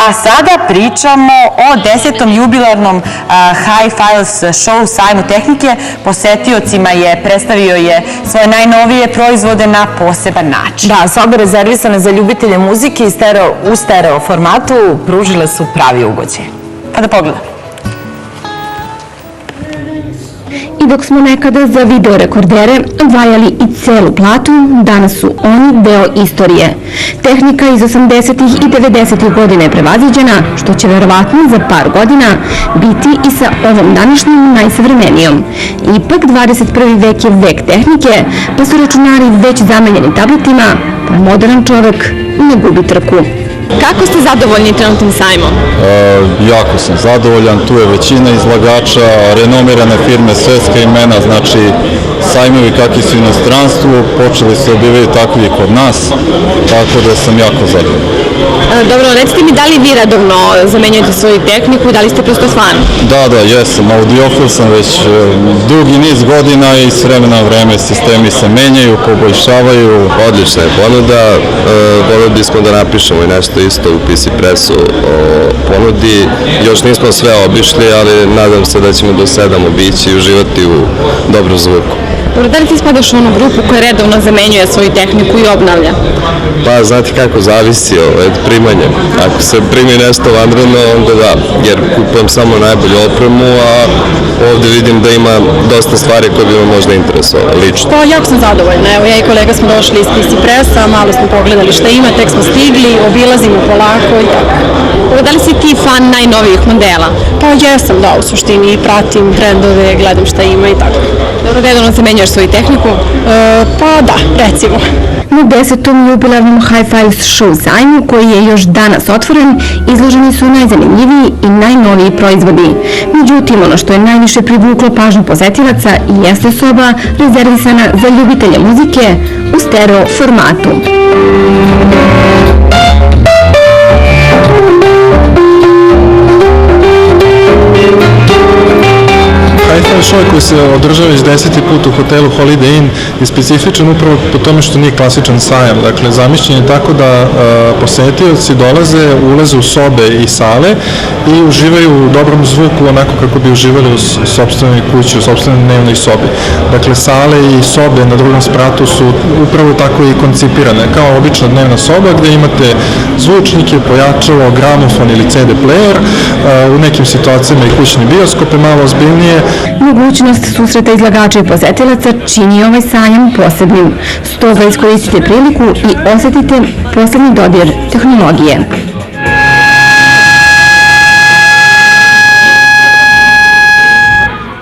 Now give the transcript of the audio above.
A sada pričamo o 10. jubilarnom Hi-Files show sajmu tehnike. Posetiocima predstavio je svoje najnovije proizvode na poseban način. Da, sobe rezervisane za ljubitelje muzike u stereo formatu pružile su pravi ugođaj. Pa da pogledamo. I dok smo nekada za videorekordere odvajali i celu platu, danas su oni deo istorije. Tehnika iz 80. i 90. godina je prevaziđena, što će verovatno za par godina biti i sa ovom današnjim najsavremenijom. Ipak, 21. vek je vek tehnike, pa su računari već zamenjeni tabletima, pa modern čovek ne gubi trku. Kako ste zadovoljni trenutnim sajmom? Jako sam zadovoljan, tu je većina izlagača, renomirane firme, svetska imena, znači sajmovi kakvi su u inostranstvu, počeli se objaviti takvi kod nas, tako da sam jako zadovoljan. Dobro, recite mi da li vi redovno zamenjujete svoju tehniku, da li ste prosto fan? Da, jesam, audiofil sam već dugi niz godina i s vremena na vreme sistemi se menjaju, poboljšavaju. Odlična je ponuda, voleli bismo da napišemo i nešto isto u PC Pressu o ponudi. Još nismo sve obišli, ali nadam se da ćemo do 7 obići i uživati u dobrom zvuku. Da li ti spadaš u onu grupu koja redovno zamenjuje svoju tehniku i obnavlja? Pa znate kako, zavisi od primanja. Ako se primi nešto vanredno, onda da, jer kupujem samo najbolju opremu, a ovdje vidim da ima dosta stvari koje bi me možda interesovali lično. Pa jako sam zadovoljna, evo ja i kolega smo došli iz PC Pressa, malo smo pogledali šta ima, tek smo stigli, obilazimo polako i tako. Da li si ti fan najnovijih modela? Pa jesam, da, u suštini pratim trendove, gledam šta ima i tako. Dobro, redovno zamenjuješ svoju tehniku? Pa da, recimo. Na 10. jubilarnom Hi-Files show sajmu, koji je još danas otvoren, izloženi su najzanimljiviji i najnoviji proizvodi. Međutim, ono što je najviše privuklo pažnju posetilaca jeste soba rezervisana za ljubitelje muzike u stereo formatu. Hi-Fi show koji se održava već 10. put u hotelu Holiday Inn je specifičan upravo po tome što nije klasičan sajam. Dakle, zamišljen je tako da posetioci dolaze, ulaze u sobe i sale i uživaju u dobrom zvuku onako kako bi uživali u sopstvenoj kući, u sopstvenoj dnevnoj sobi. Dakle, sale i sobe na drugom spratu su upravo tako i koncipirane, kao obična dnevna soba gdje imate zvučnike, pojačalo, gramofon ili CD player, u nekim situacijama i kućni bioskop je malo ozbiljnije. Mogućnost susreta izlagača i posetilaca čini ovaj sajam posebnim. Stoga iskoristite priliku i osjetite posebni dodir tehnologije.